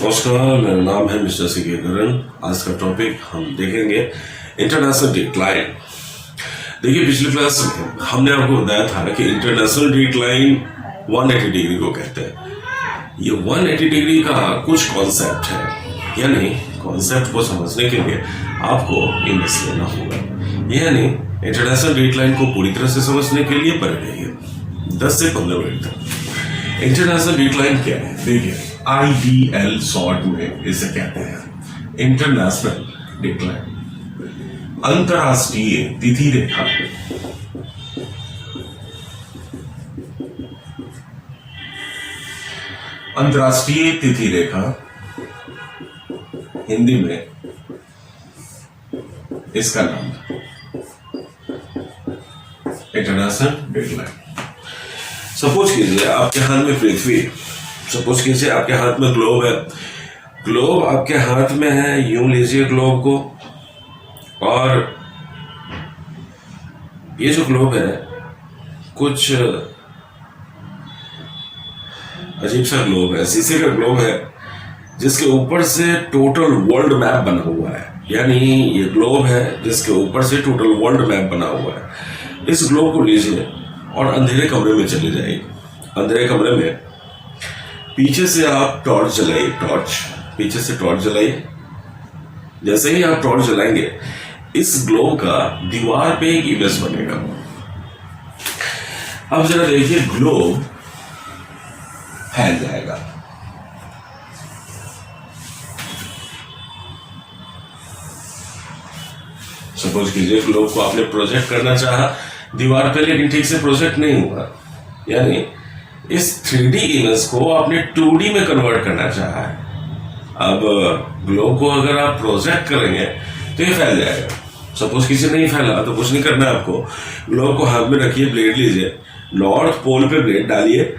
नमस्कार, मेरा नाम है मिस्टर सी.के. करण। आज का टॉपिक हम देखेंगे इंटरनेशनल डिक्लाइन। देखिए, पिछली क्लास में हमने आपको बताया था कि इंटरनेशनल डिक्लाइन 180 डिग्री को कहते हैं। ये 180 डिग्री का कुछ कॉन्सेप्ट है, यानी कॉन्सेप्ट को समझने के लिए आपको इंग्लिश लेना होगा। यानी इंटरनेशनल डिक्लाइन को पूरी तरह से समझने के लिए पढ़ रहिए 10 से 15 मिनट तक। इंटरनेशनल डिक्लाइन क्या है? देखिए, IDL शॉर्ट में इसे कहते हैं इंटरनेशनल डिक्लाइन, अंतरराष्ट्रीय तिथि रेखा। अंतरराष्ट्रीय तिथि रेखा हिंदी में इसका नाम इंटरनेशनल डिक्लाइन। सपोज कीजिए आपके हाथ में पृथ्वी, सपोज कीजिए आपके हाथ में ग्लोब है, ग्लोब आपके हाथ में है। यूं लीजिए ग्लोब को, और ये जो ग्लोब है कुछ अजीब सा ग्लोब है, शीशे का ग्लोब है जिसके ऊपर से टोटल वर्ल्ड मैप बना हुआ है। यानी ये ग्लोब है जिसके ऊपर से टोटल वर्ल्ड मैप बना हुआ है। इस ग्लोब को लीजिए और अंधेरे कमरे में चले जाइए। अंधेरे कमरे में पीछे से आप टॉर्च जलाइए, टॉर्च पीछे से टॉर्च जलाइए। जैसे ही आप टॉर्च जलाएंगे, इस ग्लोब का दीवार पे एक इमेज बनेगा। अब जरा देखिए, ग्लोब फैल जाएगा। सपोज कीजिए ग्लोब को आपने प्रोजेक्ट करना चाहा दीवार पे, लेकिन ठीक से प्रोजेक्ट नहीं हुआ। यानी इस 3D इमेज को आपने 2D में कन्वर्ट करना चाहा है। अब ग्लोब को अगर आप प्रोजेक्ट करेंगे तो ये फैल जाएगा। सपोज किसी नहीं फैला तो कुछ नहीं करना है आपको। ग्लोब को हाथ में रखिए, ब्लेड लीजिए, नॉर्थ पोल पे ब्लेड डालिए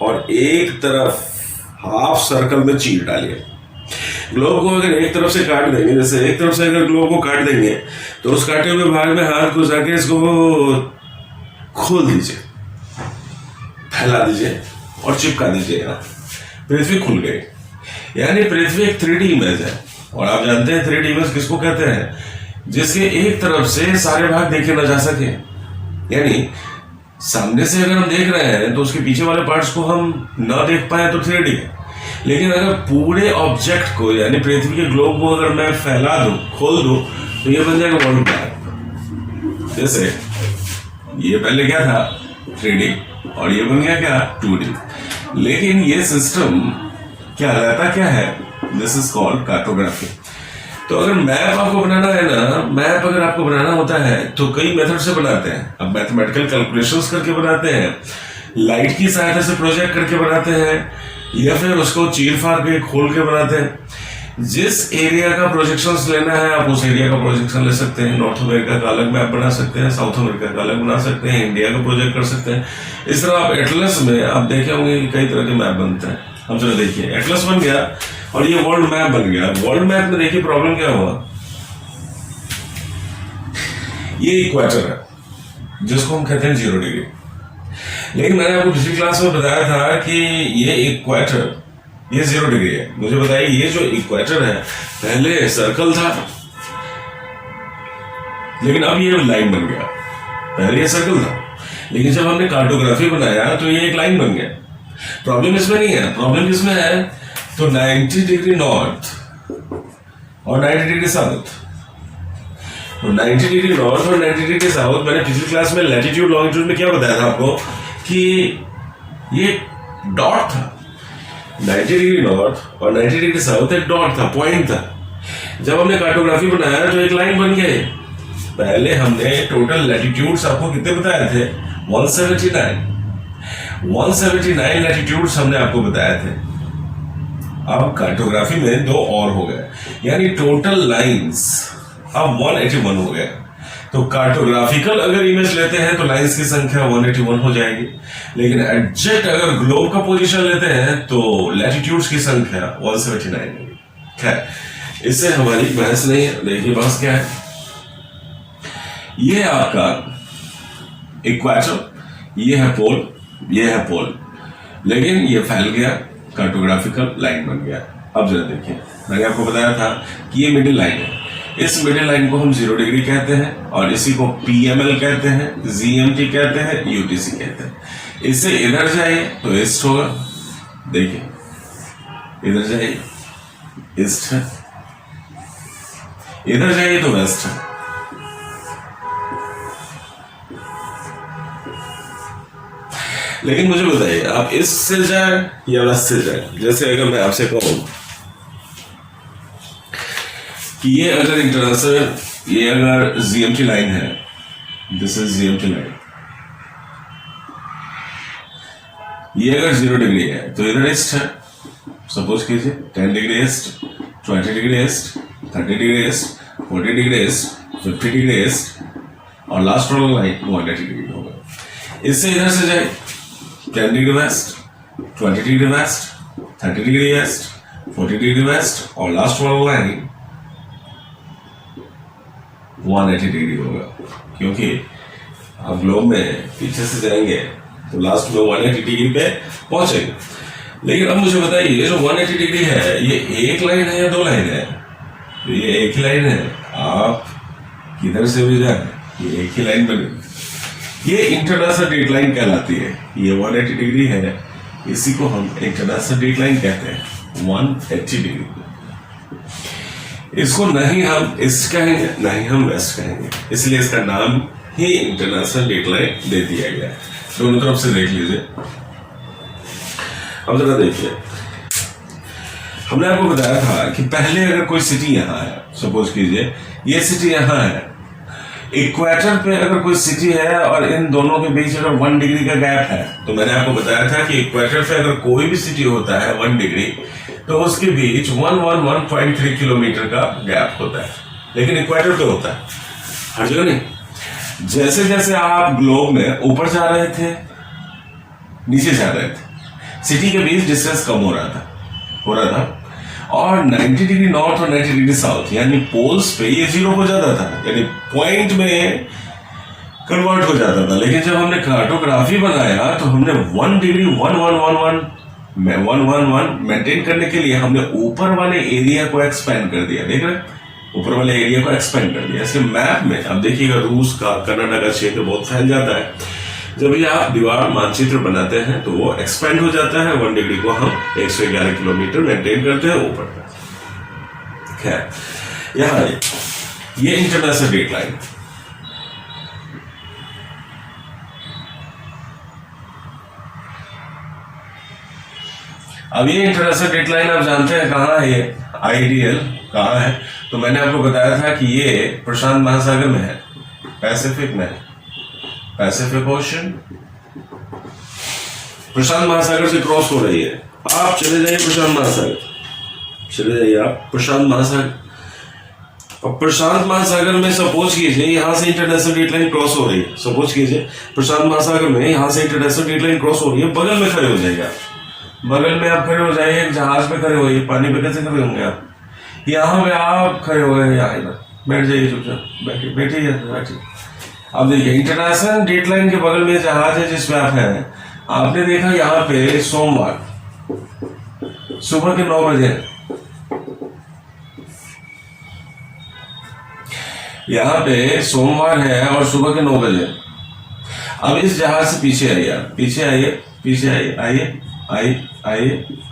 और एक तरफ हाफ सर्कल में चीर डालिए। ग्लोब को अगर एक तरफ से काट देंगे, जैसे एक तरफ से अगर ग्लोब को काट देंगे तो उस काटे हुए भाग में हाथ घुसा के इसको खोल दीजिए, फैला दीजिए और चिपका दीजिएगा। पृथ्वी खुल गई। यानी पृथ्वी एक 3D इमेज है। और आप जानते हैं 3D इमेज किसको कहते हैं? जिसके एक तरफ से सारे भाग देखे ना जा सके। यानी सामने से अगर हम देख रहे हैं तो उसके पीछे वाले पार्ट्स को हम ना देख पाए तो 3D है। लेकिन अगर पूरे ऑब्जेक्ट को, यानी पृथ्वी के ग्लोब को अगर मैं फैला दूं, खोल दूं, तो ये बन जाएगा वर्ल्ड मैप। जैसे ये पहले क्या था? 3D, और ये बन गया क्या? 2D। लेकिन ये सिस्टम क्या रहता क्या है? This is called cartography. तो अगर मैप आपको बनाना है ना, मैप अगर आपको बनाना होता है तो कई मेथड से बनाते हैं। अब मैथमेटिकल कैलकुलेशंस करके बनाते हैं, लाइट की सहायता से प्रोजेक्ट करके बनाते हैं, या फिर उसको चीर फाड़ के खोल के बनाते हैं। जिस एरिया का प्रोजेक्शंस लेना है आप उस एरिया का प्रोजेक्शन ले सकते हैं। नॉर्थ अमेरिका का अलग मैप बना सकते हैं, साउथ अमेरिका का अलग बना सकते हैं, इंडिया का प्रोजेक्ट कर सकते हैं। इस तरह आप एटलस में आप देखे होंगे कि कई तरह के मैप बनते हैं। हम चलो देखिए, एटलस बन गया और ये वर्ल्ड मैप बन गया। वर्ल्ड मैप में देखिए प्रॉब्लम क्या हुआ, ये इक्वेटर है जिसको हम कहते हैं 0 डिग्री। लेकिन मैंने आपको पिछली क्लास में बताया था कि ये इक्वेटर, ये 0 डिग्री है। मुझे बताइए, ये जो इक्वेटर है पहले सर्कल था, लेकिन अब ये लाइन बन गया। पहले ये सर्कल था, लेकिन जब हमने कार्टोग्राफी बनाया तो ये एक लाइन बन गया। प्रॉब्लम इसमें नहीं है। प्रॉब्लम किसमें है? तो 90 डिग्री नॉर्थ और 90 डिग्री साउथ। तो 90 डिग्री नॉर्थ और 90 डिग्री साउथ, मैंने पिछली क्लास में लैटिट्यूड लॉन्गिट्यूड में क्या बताया था आपको कि ये डॉट था। 90 डिग्री नॉर्थ और 90 डिग्री साउथ एक डॉट था, पॉइंट था। जब हमने कार्टोग्राफी बनाया तो एक लाइन बन गई। पहले हमने टोटल लैटिट्यूड्स आपको कितने बताए थे? 179 लैटिट्यूड्स हमने आपको बताए थे। अब कार्टोग्राफी में 2 और हो गए, यानी टोटल लाइंस अब 181 हो गए। तो कार्टोग्राफिकल अगर इमेज लेते हैं तो लाइंस की संख्या 181 हो जाएगी। लेकिन एग्जैक्ट अगर ग्लोब का पोजीशन लेते हैं तो लैटिट्यूड्स की संख्या 179 होगी। खैर, इससे हमारी बहस नहीं है। देखिए बहस क्या है, ये आपका इक्वेटर, ये है पोल, ये है पोल, लेकिन ये फैल गया, कार्टोग्राफिकल लाइन बन गया। अब जरा देखिए, मैंने आपको बताया था कि ये मिडिल लाइन है, इस मिडिल लाइन को हम 0 डिग्री कहते हैं और इसी को PML कहते हैं, GMT कहते हैं, UTC कहते हैं। इससे इधर जाइए तो ईस्ट होगा, देखिए इधर जाइए ईस्ट है, इधर जाइए तो वेस्ट है। लेकिन मुझे बताइए आप ईस्ट से जाए या वेस्ट से जाए। जैसे अगर मैं आपसे कहूं कि ये अगर इंटरनेशनल, ये अगर GMT लाइन है, दिस इज GMT लाइन, ये अगर 0 डिग्री है तो इधर ईस्ट है, सपोज कीजिए 10 degree east, 20 degree east, 30 degree east, 40 degree east, 50 degree east और लास्ट वाला लाइन 180 डिग्री होगा। इससे इधर से जाए 10 degree west, 20 degree west, 30 degree east, 40 degree west और लास्ट वाला लाइन 180 डिग्री होगा, क्योंकि आप ग्लोब में पीछे से जाएंगे तो लास्ट में 180 डिग्री पे पहुंचेंगे। लेकिन अब मुझे बताइए ये जो 180 डिग्री है ये एक लाइन है या 2 लाइन है? तो ये एक ही लाइन है, आप किधर से भी जाए ये एक ही लाइन बनेगी। ये इंटरनेशनल डेट लाइन कहलाती है। ये 180 डिग्री है, इसी को हम इंटरनेशनल डेट लाइन कहते हैं, 180 डिग्री। इसको नहीं हम ईस्ट कहेंगे नहीं हम वेस्ट कहेंगे, इसलिए इसका नाम ही इंटरनेशनल डेट लाइन दे दिया गया है। दोनों तरफ से देख लीजिए। अब जरा देखिए, हमने आपको बताया था कि पहले अगर कोई सिटी यहां है, सपोज कीजिए ये सिटी यहां है, इक्वेटर पे अगर कोई सिटी है और इन दोनों के बीच अगर 1 डिग्री का गैप है, तो मैंने आपको बताया था कि इक्वेटर पे अगर कोई भी सिटी होता है 1 डिग्री, तो उसके बीच 111.3 किलोमीटर का गैप होता है। लेकिन इक्वेटर पे होता है, हर जगह नहीं। जैसे जैसे आप ग्लोब में ऊपर जा रहे थे, नीचे जा रहे थे, सिटी के बीच डिस्टेंस कम हो रहा था और 90 डिग्री नॉर्थ और 90 डिग्री साउथ यानी पोल्स पे ये 0 हो जाता था, यानी पॉइंट में कन्वर्ट हो जाता था। लेकिन जब हमने कार्टोग्राफी बनाया तो हमने 1 डिग्री 1111 मेंटेन करने के लिए हमने ऊपर वाले एरिया को एक्सपेंड कर दिया। देख रहे हैं, ऊपर वाले एरिया को एक्सपेंड कर दिया। इसके मैप में अब देखिएगा रूस का, कनाडा का क्षेत्र बहुत फैल जाता है। जब ये आप दीवार मानचित्र बनाते हैं तो वो एक्सपेंड हो जाता है। 1 डिग्री को हम 111 किलोमीटर मेंटेन करते हैं ऊपर का। खैर यहां ये इंटरनेशनल डेट लाइन, अब ये इंटरनेशनल डेट लाइन आप जानते हैं कहां है, ये IDL कहां है? तो मैंने आपको बताया था कि ये प्रशांत महासागर में है, पैसिफिक में है, पैसिफिक ओशन प्रशांत महासागर से क्रॉस हो रही है। आप चले जाइए प्रशांत महासागर, चले जाइए आप प्रशांत महासागर, और प्रशांत महासागर में सपोज कीजिए यहां से इंटरनेशनल डेट लाइन क्रॉस हो रही है। सपोज कीजिए प्रशांत महासागर में यहां से इंटरनेशनल डेट लाइन क्रॉस हो रही है, बगल में खड़े हो जाइए, बगल में आप खड़े हो जाइए, एक जहाज पे खड़े होइए, पानी पे कैसे खड़े होंगे आप? यहाँ पे आप खड़े हो गए, यहाँ इधर बैठ जाइए, चुपचाप बैठिए। अब देखिए इंटरनेशनल डेट लाइन के बगल में जहाज है जिसमें आप हैं। आपने देखा यहाँ पे सोमवार सुबह के 9 बजे, यहाँ पे सोमवार है और सुबह के 9 बजे। अब इस जहाज से पीछे आइए, आप पीछे आइए,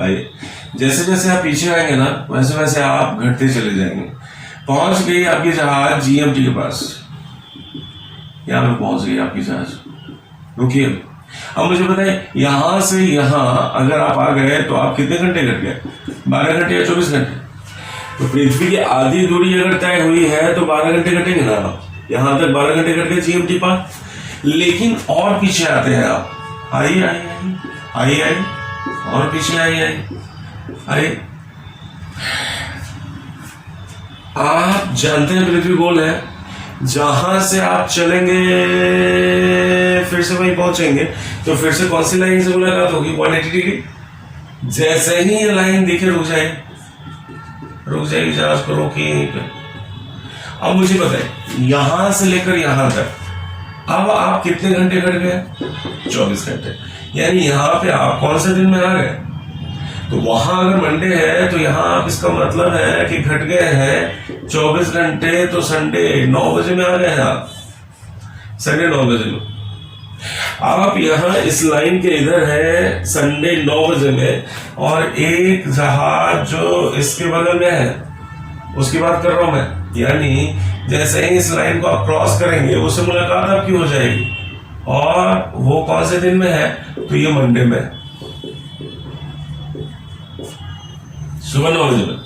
आइए। जैसे जैसे आप पीछे आएंगे ना वैसे वैसे आप घटते चले जाएंगे। पहुंच गई आपकी जहाज GMT के पास, यहाँ पे पहुंच गई आपकी जहाज। रुकिए, अब मुझे बताइए यहां से यहां अगर आप आ गए तो आप कितने घंटे कट गए? 12 घंटे या 24 घंटे? तो पृथ्वी की आधी दूरी अगर तय हुई है तो 12 घंटे कटेंगे ना। यहां तक 12 घंटे कट गए GMT पास। लेकिन और पीछे आते हैं आप, आइए और पीछे आइए। आप जानते हैं पृथ्वी गोल है, जहां से आप चलेंगे फिर से वहीं पहुंचेंगे, तो फिर से कौन सी लाइन से मुलाकात होगी? 180 डिग्री। जैसे ही ये लाइन दिखे रुक जाएगी जहाज को, रोकिए यहीं पे। अब मुझे बताइए यहां से लेकर यहां तक अब आप कितने घंटे कट गए? 24 घंटे। यानी यहां पे आप कौन से दिन में आ गए? तो वहां अगर मंडे है तो यहाँ आप इसका मतलब है कि घट गए हैं 24 घंटे, तो संडे 9 बजे में आ गए हैं आप, संडे 9 बजे में। आप यहाँ इस लाइन के इधर है संडे 9 बजे में, और एक जहाज जो इसके बगल में है उसकी बात कर रहा हूं मैं। यानी जैसे ही इस लाइन को आप क्रॉस करेंगे उससे मुलाकात आपकी हो जाएगी, और वो कौन से दिन में है, तो ये मंडे में, सुबह 9 बजे में।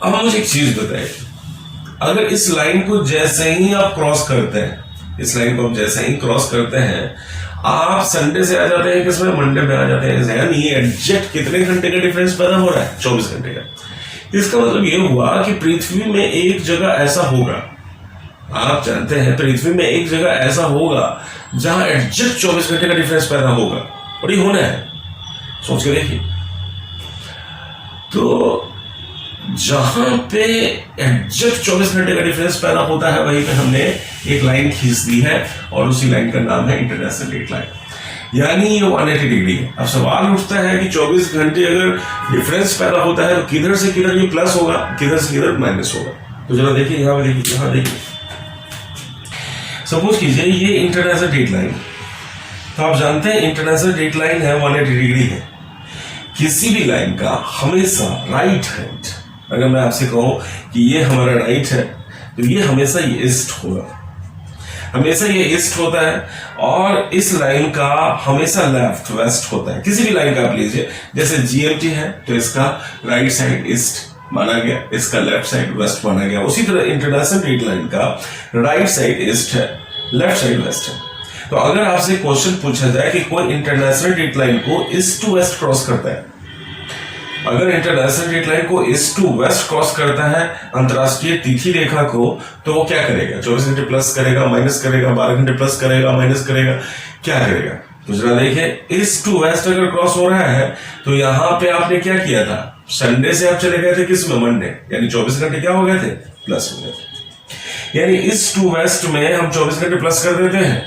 अब मुझे एक चीज बताइए, अगर इस लाइन को जैसे ही आप क्रॉस करते हैं, इस लाइन को आप जैसे ही क्रॉस करते हैं, आप संडे से आ जाते हैं किसमें, मंडे में आ जाते हैं। यानी ये एग्जैक्ट कितने घंटे का डिफरेंस पैदा हो रहा है, 24 घंटे का। इसका मतलब ये हुआ कि पृथ्वी में एक जगह ऐसा होगा, आप जानते हैं पृथ्वी में एक जगह ऐसा होगा जहां एग्जैक्ट 24 घंटे का डिफरेंस पैदा होगा, और ये होना है, सोच के देखिए। तो जहां पे एग्जैक्ट 24 घंटे का डिफरेंस पैदा होता है वहीं पे हमने एक लाइन खींच दी है, और उसी लाइन का नाम है इंटरनेशनल डेट लाइन, यानी ये 180 डिग्री है। अब सवाल उठता है कि 24 घंटे अगर डिफरेंस पैदा होता है तो किधर से किधर ये प्लस होगा, किधर से किधर माइनस होगा। तो जरा देखिए, यहां पे देखिए, यहां देखिए, सपोज कीजिए ये इंटरनेशनल डेट लाइन, तो आप जानते हैं इंटरनेशनल डेट लाइन है 180 डिग्री है। किसी भी लाइन का हमेशा राइट हैंड, अगर मैं आपसे कहूं कि ये हमारा राइट है, तो ये हमेशा ये ईस्ट होगा, हमेशा ये ईस्ट होता है, और इस लाइन का हमेशा लेफ्ट वेस्ट होता है। किसी भी लाइन का आप लीजिए, जैसे जीएमटी है तो इसका राइट साइड ईस्ट माना गया, इसका लेफ्ट साइड वेस्ट माना गया। उसी तरह इंटरनेशनल डेट लाइन का राइट साइड ईस्ट है, लेफ्ट साइड वेस्ट है। तो अगर आपसे क्वेश्चन पूछा जाए कि कोई इंटरनेशनल डेट लाइन को ईस्ट टू वेस्ट क्रॉस करता है, अगर इंटरनेशनल डेट लाइन को ईस्ट टू वेस्ट क्रॉस करता है अंतरराष्ट्रीय तिथि रेखा को, तो वो क्या करेगा, 24 घंटे प्लस करेगा, माइनस करेगा, 12 घंटे प्लस करेगा, माइनस करेगा, क्या करेगा। तो जरा देखिए, ईस्ट टू वेस्ट अगर क्रॉस हो रहा है तो यहाँ पे आपने क्या किया था, संडे से आप चले गए थे किस में, मंडे, यानी 24 घंटे क्या हो गए थे, प्लस हो गए थे। यानी ईस्ट टू वेस्ट में हम 24 घंटे प्लस कर देते हैं।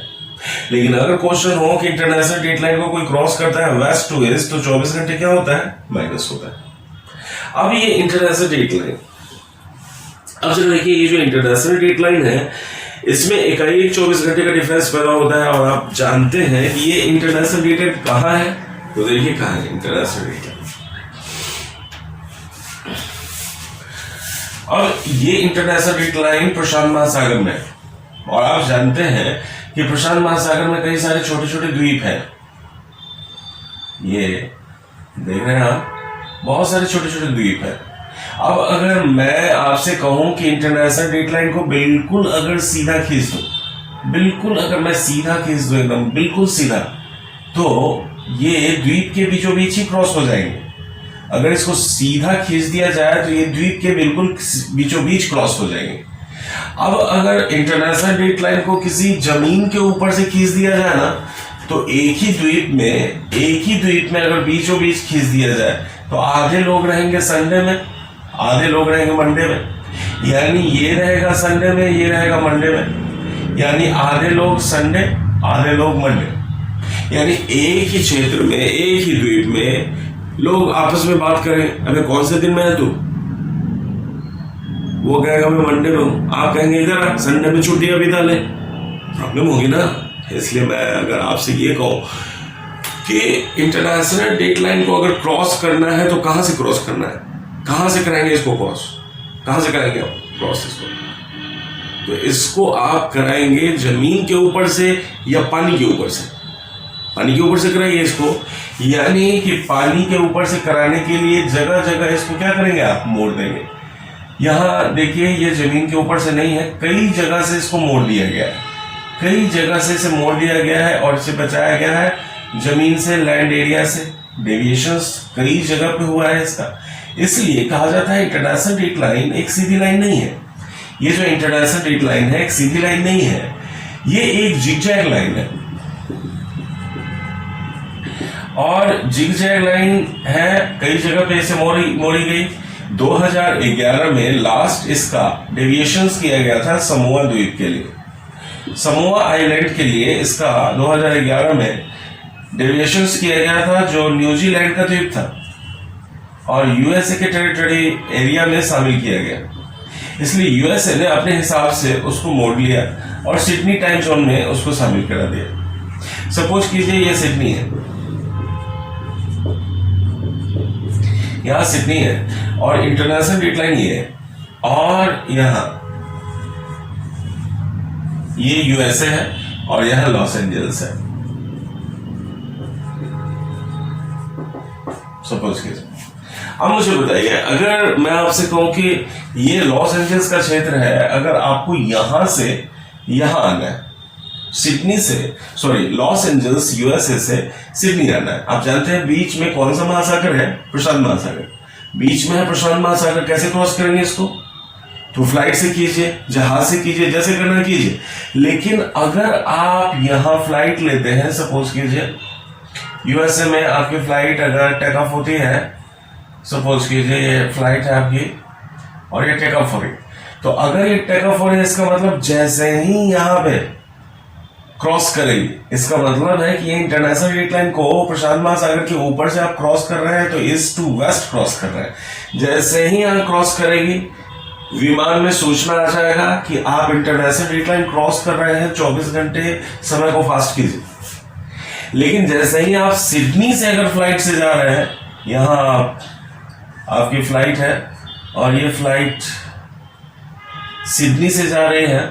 लेकिन अगर क्वेश्चन हो कि इंटरनेशनल डेट लाइन को कोई क्रॉस करता है वेस्ट टू ईस्ट, तो 24 घंटे क्या होता है, माइनस होता है। अब ये इंटरनेशनल डेट लाइन, अब चलो देखिए, ये जो इंटरनेशनल डेट लाइन है इसमें एकाएक 24 घंटे का डिफरेंस पैदा होता है, और आप जानते हैं कि ये इंटरनेशनल डेट लाइन कहाँ है, तो देखिए कहाँ है इंटरनेशनल डेट लाइन। और ये इंटरनेशनल डेट लाइन प्रशांत महासागर में, और आप जानते हैं कि प्रशांत महासागर में कई सारे छोटे छोटे द्वीप हैं, ये देख रहे हैं आप, बहुत सारे छोटे छोटे द्वीप हैं। अब अगर मैं आपसे कहूं कि इंटरनेशनल डेट लाइन को बिल्कुल अगर सीधा खींच दो, बिल्कुल अगर मैं सीधा खींच दूं, एकदम बिल्कुल सीधा, तो ये द्वीप के बीचों बीच ही क्रॉस हो जाएंगे। अगर इसको सीधा खींच दिया जाए तो ये द्वीप के बिल्कुल बीचों बीच क्रॉस हो जाएंगे। अब अगर इंटरनेशनल डेट लाइन को किसी जमीन के ऊपर से खींच दिया जाए ना, तो एक ही द्वीप में अगर बीचों बीच खींच दिया जाए तो आधे लोग रहेंगे संडे में, आधे लोग रहेंगे मंडे में, यानी ये रहेगा संडे में, ये रहेगा मंडे में, यानी आधे लोग संडे, आधे लोग मंडे। यानी एक ही क्षेत्र में, एक ही द्वीप में लोग आपस में बात करें, अबे कौन से दिन में है तू, वो कहेगा मैं मंडे में हूं, आप कहेंगे इधर संडे में छुट्टियां बिता ले, प्रॉब्लम होगी ना। इसलिए मैं अगर आपसे ये कहूं कि इंटरनेशनल डेट लाइन को अगर क्रॉस करना है तो कहां से क्रॉस करना है, कहां से कराएंगे इसको क्रॉस, कहां से कराएंगे आप क्रॉस इसको, तो इसको आप कराएंगे जमीन के ऊपर से या पानी के ऊपर से, पानी के ऊपर से कराइए इसको। यानी कि पानी के ऊपर से कराने के लिए जगह जगह इसको क्या करेंगे आप, मोड़ देंगे। यहाँ देखिए ये जमीन के ऊपर से नहीं है, कई जगह से इसको मोड़ दिया गया है, कई जगह से इसे मोड़ दिया गया है, और इसे बचाया गया है जमीन से, लैंड एरिया से। डेविएशंस कई जगह पे हुआ है इसका, इसलिए कहा जाता है इंटरनेशनल डेट लाइन एक सीधी लाइन नहीं है। ये जो इंटरनेशनल डेट लाइन है एक सीधी लाइन नहीं है, ये एक जिगजैग लाइन है, और जिगजैग लाइन है, कई जगह पे इसे मोड़ी गई। 2011 में लास्ट इसका डेविएशंस किया गया था समोआ द्वीप के लिए, समोआ आइलैंड के लिए इसका 2011 में डेविएशंस किया गया था, जो न्यूजीलैंड का द्वीप था। और यूएसए के टेरिटरी एरिया में शामिल किया गया। इसलिए यूएसए ने अपने हिसाब से उसको मोड़ लिया और सिडनी टाइम जोन में उसको शामिल करा दिया। सपोज कीजिए ये सिडनी है, यहां सिडनी है और इंटरनेशनल डेट लाइन ये है, और यहां ये यूएसए है और यहां लॉस एंजल्स है। सपोज कीजिए, अब मुझे बताइए, अगर मैं आपसे कहूं कि ये लॉस एंजल्स का क्षेत्र है, अगर आपको यहां से यहां आना है, सिडनी से सॉरी लॉस एंजल्स यूएसए से सिडनी आना है, आप जानते हैं बीच में कौन सा महासागर है? प्रशांत महासागर। बीच में है प्रशांत महासागर, कैसे क्रॉस करेंगे इसको? तो फ्लाइट से कीजिए, जहाज से कीजिए, जैसे करना कीजिए। लेकिन अगर आप यहां फ्लाइट लेते हैं, सपोज कीजिए यूएसए में आपकी फ्लाइट अगर टेक ऑफ होती है, सपोज कीजिए ये फ्लाइट है आपकी और ये टेक ऑफ हो रही, तो अगर ये टेक ऑफ हो रही है, इसका मतलब जैसे ही यहां पे क्रॉस करेगी, इसका मतलब है कि ये इंटरनेशनल डेट लाइन को प्रशांत महासागर के ऊपर से आप क्रॉस कर रहे हैं, तो ईस्ट टू वेस्ट क्रॉस कर रहे हैं। जैसे ही यहां क्रॉस करेगी, विमान में सूचना आ जाएगा कि आप इंटरनेशनल डेट लाइन क्रॉस कर रहे हैं, 24 घंटे समय को फास्ट कीजिए। लेकिन जैसे ही आप सिडनी से अगर फ्लाइट से जा रहे हैं, यहां आपकी फ्लाइट है और ये फ्लाइट सिडनी से जा रही है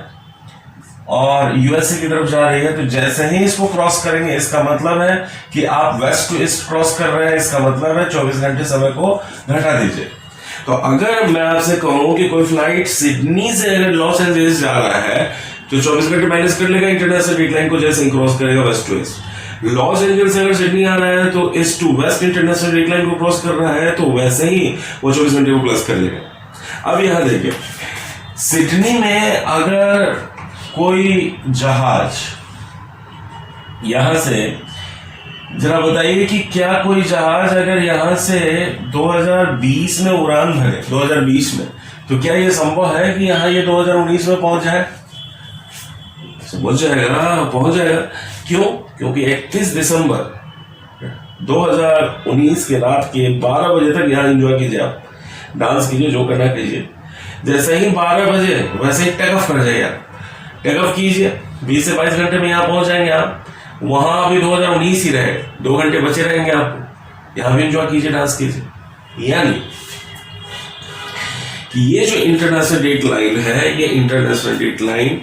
और यूएसए की तरफ जा रही है, तो जैसे ही इसको क्रॉस करेंगे, इसका मतलब है कि आप वेस्ट टू ईस्ट क्रॉस कर रहे हैं, इसका मतलब है 24 घंटे समय को घटा दीजिए। तो अगर मैं आपसे कहूं कि कोई फ्लाइट सिडनी से अगर लॉस एंजल्स जा रहा है, तो 24 घंटे माइनस कर लेगा इंटरनेशनल डेट लाइन को, जैसे ही क्रॉस करेगा west to east. Los Angeles से अगर सिडनी आ रहा है, तो east to west international date line को क्रॉस कर रहा है, तो वैसे ही वो 24 घंटे को प्लस कर लेगा। अब यहां देखिए, सिडनी में अगर कोई जहाज यहां से, जरा बताइए कि क्या कोई जहाज अगर यहां से 2020 में उड़ान भरे, 2020 में, तो क्या यह संभव है कि यहां ये 2019 में पहुंच जाए? पहुंच जाएगा। क्यों? क्योंकि 31 दिसंबर 2019 के रात के 12 बजे तक यहां एंजॉय कीजिए, आप डांस कीजिए, जो करना कीजिए। जैसे ही 12 बजे वैसे ही टेक ऑफ कर जाइए, आप टेक ऑफ कीजिए, 20 से 22 घंटे में यहाँ पहुंच जाएंगे आप। वहां अभी 2019 ही रहे, 2 घंटे बचे रहेंगे आपको, यहां भी एंजॉय कीजिए, डांस कीजिए। यानी कि ये जो इंटरनेशनल डेट लाइन है, ये इंटरनेशनल डेट लाइन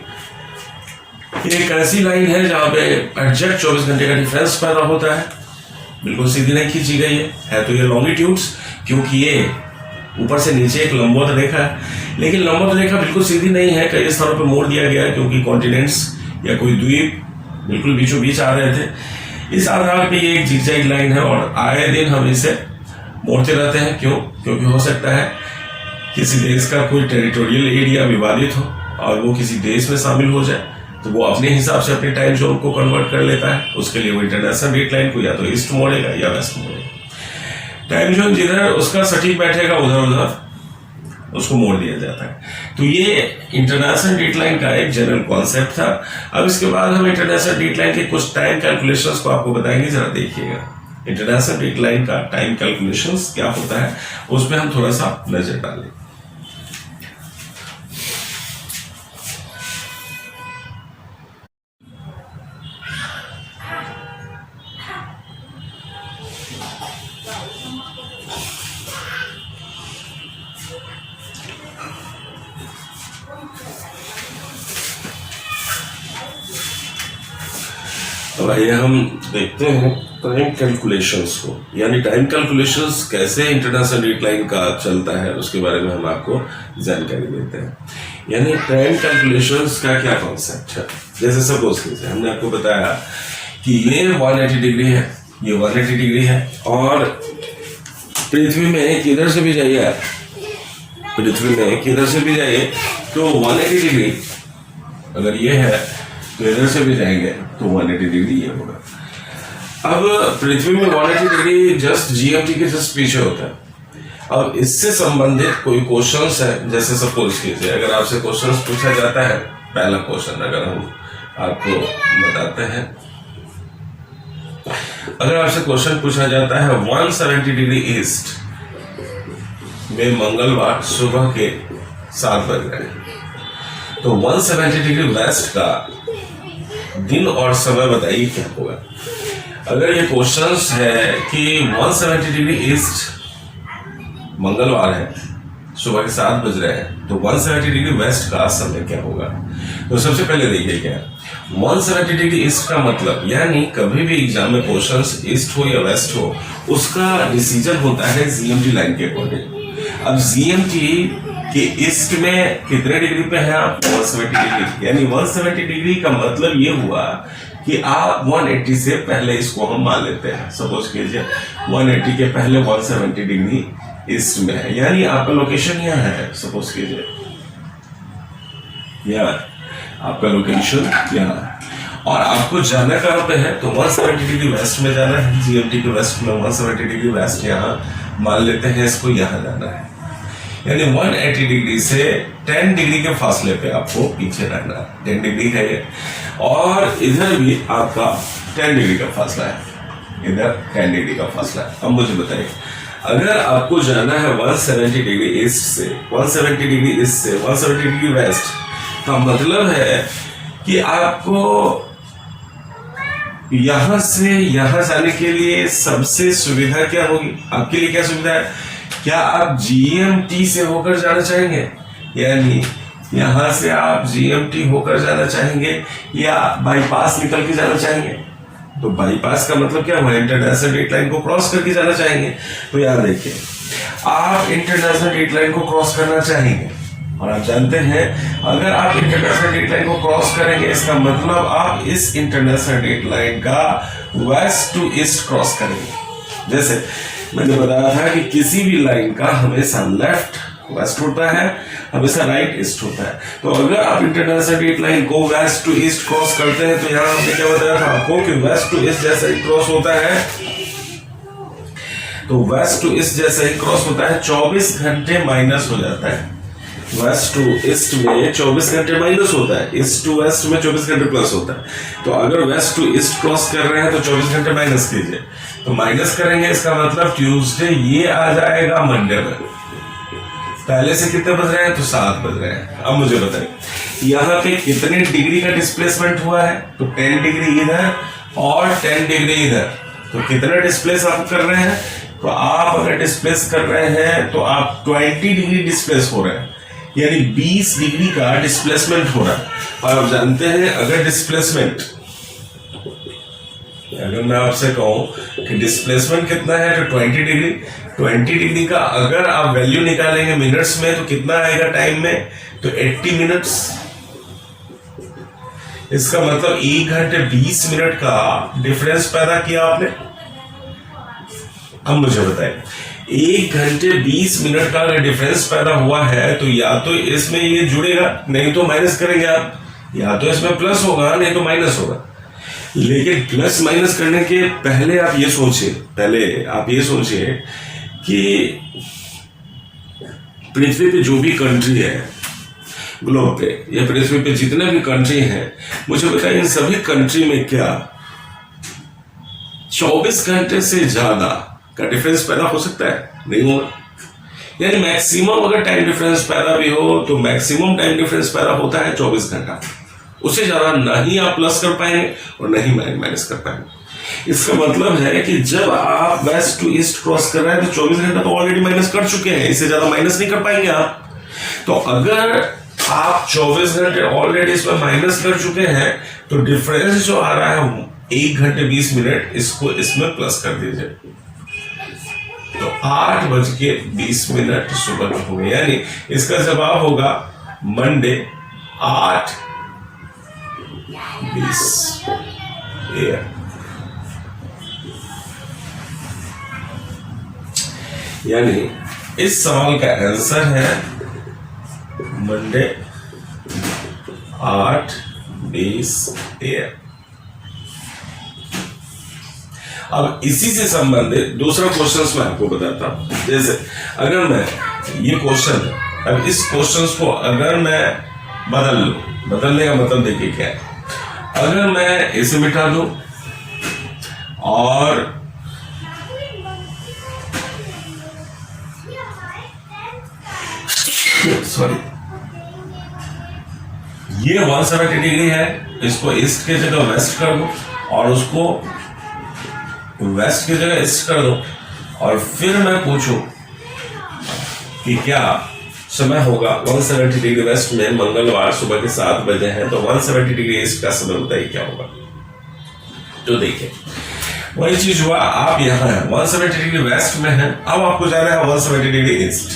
एक ऐसी लाइन है जहां पे एग्जैक्ट 24 घंटे का डिफरेंस पैदा होता है। बिल्कुल सीधी नहीं खींची गई है तो ये लॉन्गिट्यूड्स, क्योंकि ये ऊपर से नीचे एक लंबवत रेखा है, लेकिन लंबवत रेखा बिल्कुल सीधी नहीं है, कई स्थानों पे मोड़ दिया गया है, क्योंकि कॉन्टिनेंट्स या कोई द्वीप बिल्कुल बीचों बीच आ रहे थे। इस आधार पे ये एक जिगजैग लाइन है और आए दिन हम इसे मोड़ते रहते हैं। क्यों? क्योंकि हो सकता है किसी देश का कोई टेरिटोरियल एरिया विवादित हो और वो किसी देश में शामिल हो जाए, तो वो अपने हिसाब से अपने टाइम जोन को कन्वर्ट कर लेता है। उसके लिए वो इंटरनेशनल डेट लाइन को या तो ईस्ट मोड़ेगा या वेस्ट मोड़ेगा। टाइम जोन जिधर उसका सटीक बैठेगा उधर उसको मोड़ दिया जाता है। तो ये इंटरनेशनल डेट लाइन का एक जनरल कॉन्सेप्ट था। अब इसके बाद हम इंटरनेशनल डेट लाइन के कुछ टाइम कैलकुलेशंस को आपको बताएंगे, जरा देखिएगा। इंटरनेशनल डेट लाइन का टाइम कैलकुलेशंस क्या होता है, उसमें हम थोड़ा सा नजर डालें। तो आइए हम देखते हैं टाइम कैलकुलेशंस को, यानी टाइम कैलकुलेशंस कैसे इंटरनेशनल डेट लाइन का चलता है, उसके बारे में हम आपको जानकारी देते हैं। यानी टाइम कैलकुलेशंस का क्या कॉन्सेप्ट है। जैसे सपोज कीजिए हमने आपको बताया कि ये 180 डिग्री है, ये 180 डिग्री है, और पृथ्वी में किधर से भी जाइए आप, पृथ्वी में किधर से भी जाइए तो 180 डिग्री अगर ये है, तो इधर से भी जाएंगे तो 180 डिग्री ये होगा। अब पृथ्वी में 180 डिग्री जस्ट जीएमटी के जस्ट पीछे होता है। अब इससे संबंधित कोई क्वेश्चंस है, जैसे सपोज कीजिए अगर आपसे क्वेश्चंस पूछा जाता है, पहला क्वेश्चन अगर हम आपको बताते हैं, अगर आपसे क्वेश्चन पूछा जाता है 170 डिग्री ईस्ट में मंगलवार सुबह के 7 बज रहे हैं। तो 170 डिग्री वेस्ट का दिन और समय बताइए क्या होगा। अगर ये क्वेश्चंस है कि 170 डिग्री ईस्ट मंगलवार है, सुबह के 7 बज रहे हैं, तो 170 डिग्री वेस्ट का समय क्या होगा। तो सबसे पहले देखिए क्या 170 डिग्री ईस्ट का मतलब, यानी कभी भी एग्जाम में क्वेश्चंस ईस्ट हो या वेस्ट हो, उसका डिसीजन होता है जीएमटी लाइन के अकॉर्डिंग। अब जीएमटी के ईस्ट में कितने डिग्री पे है आप, 170 डिग्री, यानी 170 डिग्री का मतलब ये हुआ कि आप 180 से पहले इसको हम मान लेते हैं। सपोज कीजिए 180 के पहले 170 डिग्री ईस्ट में है, यानी आपका लोकेशन यहाँ है। सपोज कीजिए यहाँ आपका लोकेशन यहाँ है और आपको जाना कहाँ पे है, तो 170 डिग्री वेस्ट में जाना है। जीएमटी के वेस्ट में 170 डिग्री वेस्ट यहाँ मान लेते हैं, इसको यहाँ जाना है, यानी 180 डिग्री से 10 डिग्री के फासले पे आपको पीछे रहना है। 10 डिग्री है ये, और इधर भी आपका 10 डिग्री का फासला है, इधर 10 डिग्री का फासला है। अब मुझे बताइए, अगर आपको जाना है 170 डिग्री ईस्ट से 170 डिग्री ईस्ट से 170 डिग्री वेस्ट, का मतलब है कि आपको यहां से यहां जाने के लिए सबसे सुविधा क्या होगी, आपके लिए क्या सुविधा है, क्या आप जीएमटी से होकर जाना चाहेंगे, यानी यहां से आप जीएमटी होकर जाना चाहेंगे या बाईपास निकल के जाना चाहेंगे। तो बाईपास का मतलब क्या हुआ, इंटरनेशनल डेट लाइन को क्रॉस करके जाना चाहेंगे। तो याद देखिए, आप इंटरनेशनल डेट लाइन को क्रॉस करना चाहेंगे, और आप जानते हैं अगर आप इंटरनेशनल डेट लाइन को क्रॉस करेंगे, इसका मतलब आप इस इंटरनेशनल डेट लाइन का वेस्ट टू ईस्ट क्रॉस करेंगे। जैसे मैंने बताया था कि किसी भी लाइन का हमेशा लेफ्ट वेस्ट होता है, हमेशा राइट ईस्ट होता है। तो अगर आप इंटरनेशनल डेट लाइन को वेस्ट टू ईस्ट क्रॉस करते हैं, तो यहाँ हमने क्या बताया था आपको कि वेस्ट टू ईस्ट जैसा ही क्रॉस होता है, तो वेस्ट टू ईस्ट जैसा ही क्रॉस होता है, 24 घंटे माइनस हो जाता है। वेस्ट टू ईस्ट में 24 घंटे माइनस होता है, ईस्ट टू वेस्ट में 24 घंटे प्लस होता है। तो अगर वेस्ट टू ईस्ट क्रॉस कर रहे हैं तो 24 घंटे माइनस कीजिए, तो माइनस करेंगे, इसका मतलब ट्यूसडे ये आ जाएगा मंडे में। पहले से कितने बज रहे हैं, तो 7 बज रहे हैं। अब मुझे बताइए यहाँ पे कितने डिग्री का डिस्प्लेसमेंट हुआ है, तो 10 डिग्री इधर और 10 डिग्री इधर, तो कितना डिस्प्लेस आप कर रहे हैं, तो आप अगर डिस्प्लेस कर रहे हैं तो आप 20 डिग्री डिस्प्लेस हो रहे हैं, यानी 20 डिग्री का डिस्प्लेसमेंट हो रहा है। और आप जानते हैं अगर डिस्प्लेसमेंट, अगर मैं आपसे कहूं कि डिस्प्लेसमेंट कितना है, तो 20 डिग्री का अगर आप वैल्यू निकालेंगे मिनट्स में, तो कितना आएगा टाइम में, तो 80 मिनट्स। इसका मतलब 1 घंटे 20 मिनट का डिफरेंस पैदा किया आपने। अब मुझे बताइए 1 घंटे 20 मिनट का अगर डिफरेंस पैदा हुआ है, तो या तो इसमें ये जुड़ेगा, नहीं तो माइनस करेंगे आप, या तो इसमें प्लस होगा नहीं तो माइनस होगा। लेकिन प्लस माइनस करने के पहले आप ये सोचिए कि पृथ्वी पे जो भी कंट्री है ग्लोब पे, या पृथ्वी पे जितने भी कंट्री हैं, मुझे बताइए इन सभी कंट्री में क्या 24 घंटे से ज्यादा का डिफरेंस पैदा हो सकता है, नहीं होगा। यानी मैक्सिमम अगर टाइम डिफरेंस पैदा भी हो, तो मैक्सिमम टाइम डिफरेंस पैदा होता है 24 घंटा, उससे ज्यादा नहीं आप प्लस कर पाएंगे और नहीं माइनस कर पाएंगे। इसका मतलब है कि जब आप वेस्ट टू ईस्ट क्रॉस कर रहे हैं, तो 24 घंटा तो ऑलरेडी माइनस कर चुके हैं, इससे ज्यादा माइनस नहीं कर पाएंगे आप। तो अगर आप 24 घंटे ऑलरेडी इसमें माइनस कर चुके हैं, तो डिफरेंस जो आ रहा है 1 घंटे 20 मिनट, इसको इसमें प्लस कर दीजिए, तो 8:20 सुबह हो गए। यानी इसका जवाब होगा मंडे 8:20 AM। यानी इस सवाल का आंसर है मंडे 8:20 AM। अब इसी से संबंधित दूसरा क्वेश्चन मैं आपको बताता हूं। जैसे अगर मैं ये क्वेश्चन है, अब इस क्वेश्चन को अगर मैं बदल लूं, बदलने का मतलब देखिए क्या है, अगर मैं इसे मिटा दूं और सॉरी, ये 170 डिग्री है, इसको ईस्ट की जगह वेस्ट कर दो और उसको वेस्ट की जगह ईस्ट कर दो, और फिर मैं पूछूं कि क्या समय होगा 170 डिग्री वेस्ट में, मंगलवार सुबह के 7 बजे है, तो 170 डिग्री ईस्ट का समय बताइए क्या होगा। तो देखिए वही चीज हुआ, आप यहाँ है 170 डिग्री वेस्ट में है, अब आपको जाना है 170 डिग्री ईस्ट।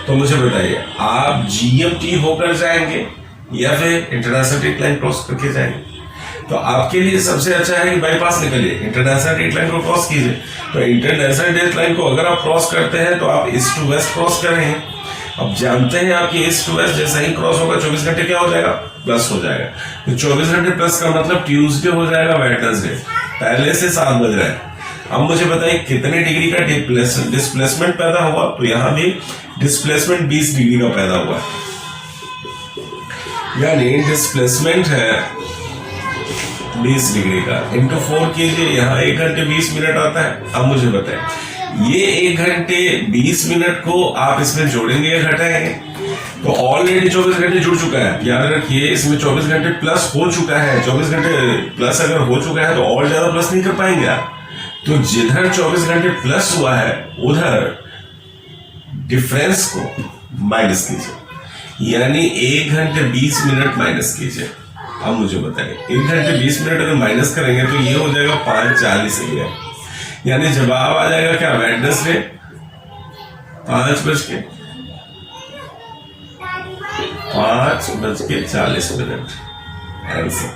तो मुझे बताइए आप GMT होकर जाएंगे या फिर इंटरनेशनल डेट लाइन क्रॉस करके जाएंगे। तो आपके लिए सबसे अच्छा है कि बाईपास निकलिए, इंटरनेशनल डेट लाइन को क्रॉस कीजिए। तो इंटरनेशनल डेट लाइन को अगर आप क्रॉस करते हैं तो आप ईस्ट टू वेस्ट क्रॉस करेंगे। अब जानते हैं आपकी ईस्ट टू वेस्ट जैसे ही क्रॉस होगा 24 घंटे क्या हो जाएगा, प्लस हो जाएगा। तो 24 घंटे प्लस का मतलब ट्यूसडे हो जाएगा वेडनेसडे, पहले से 7 बज रहा है। अब मुझे बताइए कितने डिग्री का डिस्प्लेसमेंट पैदा हुआ, तो यहाँ भी डिस्प्लेसमेंट 20 डिग्री का पैदा हुआ, यानी डिस्प्लेसमेंट है 20 डिग्री का, इंटू 4 कीजिए, यहाँ 1 घंटे 20 मिनट आता है। अब मुझे बताएं ये 1 घंटे 20 मिनट को आप इसमें जोड़ेंगे या घटाएंगे, तो ऑलरेडी 24 घंटे जुड़ चुका है, याद रखिए इसमें 24 घंटे प्लस हो चुका है। 24 घंटे प्लस अगर हो चुका है तो और ज्यादा प्लस नहीं कर पाएंगे आप। तो जिधर 24 घंटे प्लस हुआ है उधर डिफरेंस को माइनस कीजिए, यानी 1 घंटे 20 मिनट माइनस कीजिए। अब मुझे बताइए 1 घंटे 20 मिनट अगर माइनस करेंगे तो ये हो जाएगा 5:40 AM, यानी जवाब आ जाएगा क्या, वेडनेसडे 5:40 आंसर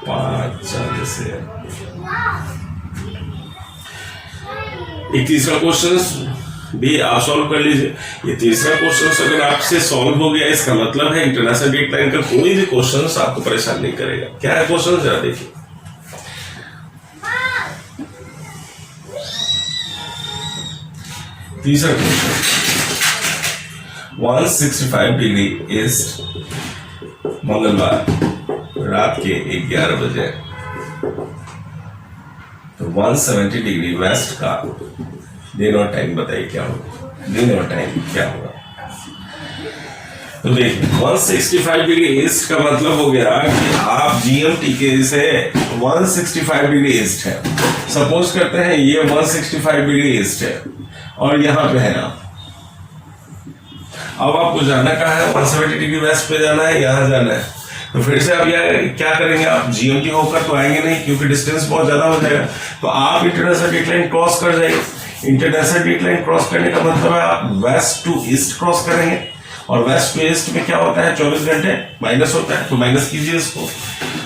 5:40 AM। एक तीसरा क्वेश्चन भी आप सॉल्व कर लीजिए। ये तीसरा क्वेश्चन अगर आपसे सॉल्व हो गया इसका मतलब है इंटरनेशनल डेट लाइन का कोई भी क्वेश्चन आपको परेशान नहीं करेगा। क्या है क्वेश्चन जरा देखिए। तीसरा क्वेश्चन 165 डिग्री ईस्ट मंगलवार रात के 11 बजे, तो 170 डिग्री वेस्ट का दिन और टाइम बताइए क्या होगा, दिन और टाइम क्या होगा। तो देखिए 165 डिग्री ईस्ट का मतलब हो गया कि आप GMT के से 165 डिग्री ईस्ट है, सपोज करते हैं ये 165 डिग्री ईस्ट है और यहां पे है आप। अब आपको जाना कहाँ है, 170 डिग्री वेस्ट पे जाना है, यहां जाना है। तो फिर से आप क्या करेंगे, आप GMT होकर तो आएंगे नहीं क्योंकि डिस्टेंस बहुत ज्यादा हो जाएगा। तो आप इंटरनेशनल डेट लाइन क्रॉस कर जाएंगे। इंटरनेशनल डेट लाइन क्रॉस करने का मतलब है आप वेस्ट टू ईस्ट क्रॉस करेंगे, और वेस्ट टू ईस्ट में क्या होता है 24 घंटे माइनस होता है, तो माइनस कीजिए इसको।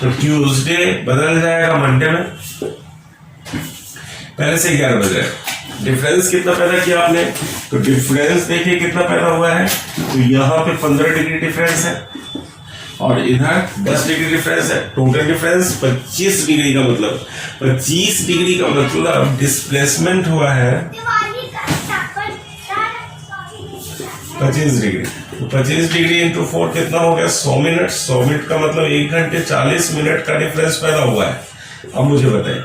तो ट्यूसडे बदल जाएगा मंडे में, पहले से 11 बज रहे। डिफरेंस कितना पैदा किया आपने, तो डिफरेंस देखिए कितना पैदा हुआ है, तो यहाँ पे 15 डिग्री डिफरेंस है और इधर 10 डिग्री डिफरेंस है। टोटल डिफरेंस 25 डिग्री का मतलब 25 डिग्री का मतलब डिस्प्लेसमेंट हुआ है 25 डिग्री। तो 25 डिग्री इंटू 4 कितना हो गया 100 मिनट। 100 मिनट का मतलब 1 घंटे 40 मिनट का डिफरेंस पैदा हुआ है। अब मुझे बताइए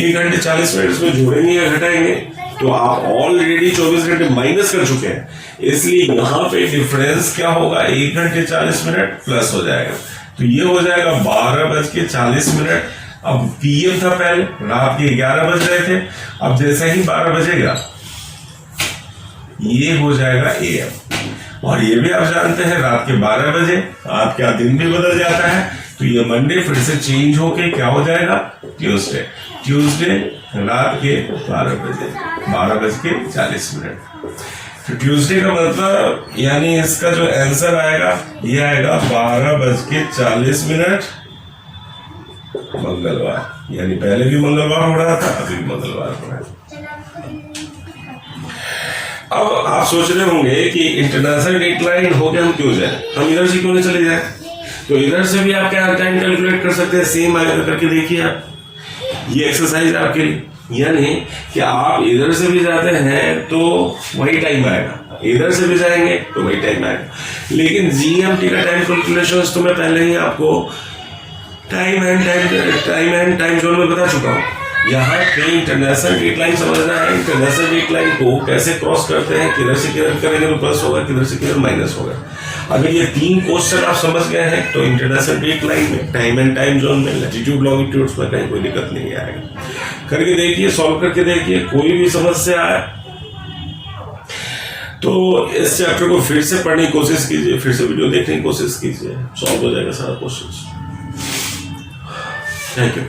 1 घंटे 40 मिनट इसमें जोड़ेंगे या घटाएंगे, तो आप ऑलरेडी 24 घंटे माइनस कर चुके हैं, इसलिए यहाँ पे डिफरेंस क्या होगा 1 घंटे 40 मिनट प्लस हो जाएगा। तो ये हो जाएगा 12:40। अब PM था पहले, रात के 11 बज रहे थे, अब जैसे ही 12 बजेगा ये हो जाएगा AM। और ये भी आप जानते हैं रात के 12 बजे आपका दिन भी बदल जाता है, तो ये मंडे फिर से चेंज होके क्या हो जाएगा ट्यूसडे। ट्यूसडे रात के 12 बजे 12:40। तो ट्यूसडे का मतलब यानी इसका जो आंसर आएगा ये आएगा 12:40 मंगलवार, यानी पहले भी मंगलवार हो रहा था, अभी भी मंगलवार हो रहा है। अब आप सोच रहे होंगे कि इंटरनेशनल डेट लाइन हो गया हम क्यों जाए, हम इधर से क्यों नहीं चले जाए। तो इधर से भी आप क्या टाइम कैलकुलेट कर सकते हैं, सेम आएगा करके देखिए आप। ये एक्सरसाइज आपके लिए, यानी कि आप इधर से भी जाते हैं तो वही टाइम आएगा, इधर से भी जाएंगे तो वही टाइम आएगा। लेकिन GMT का टाइम कैलकुलेशंस तो मैं पहले ही आपको टाइम एंड टाइम जोन में बता चुका हूँ। यहाँ पे इंटरनेशनल डेट लाइन समझना है। इंटरनेशनल डेट लाइन को कैसे क्रॉस करते हैं, किधर से किधर करेंगे तो प्लस होगा, किधर से किधर माइनस होगा। अगर ये 3 क्वेश्चन आप समझ गए हैं तो इंटरनेशनल डेट लाइन में, टाइम एंड टाइम जोन में, लैटिट्यूड लॉन्गिट्यूड्स में कहीं कोई दिक्कत नहीं आएगा। करके देखिए, सॉल्व करके देखिए, कोई भी समस्या आए तो इस चैप्टर को फिर से पढ़ने की कोशिश कीजिए, फिर से वीडियो देखने की कोशिश कीजिए, सॉल्व हो जाएगा सारा क्वेश्चन। Thank you.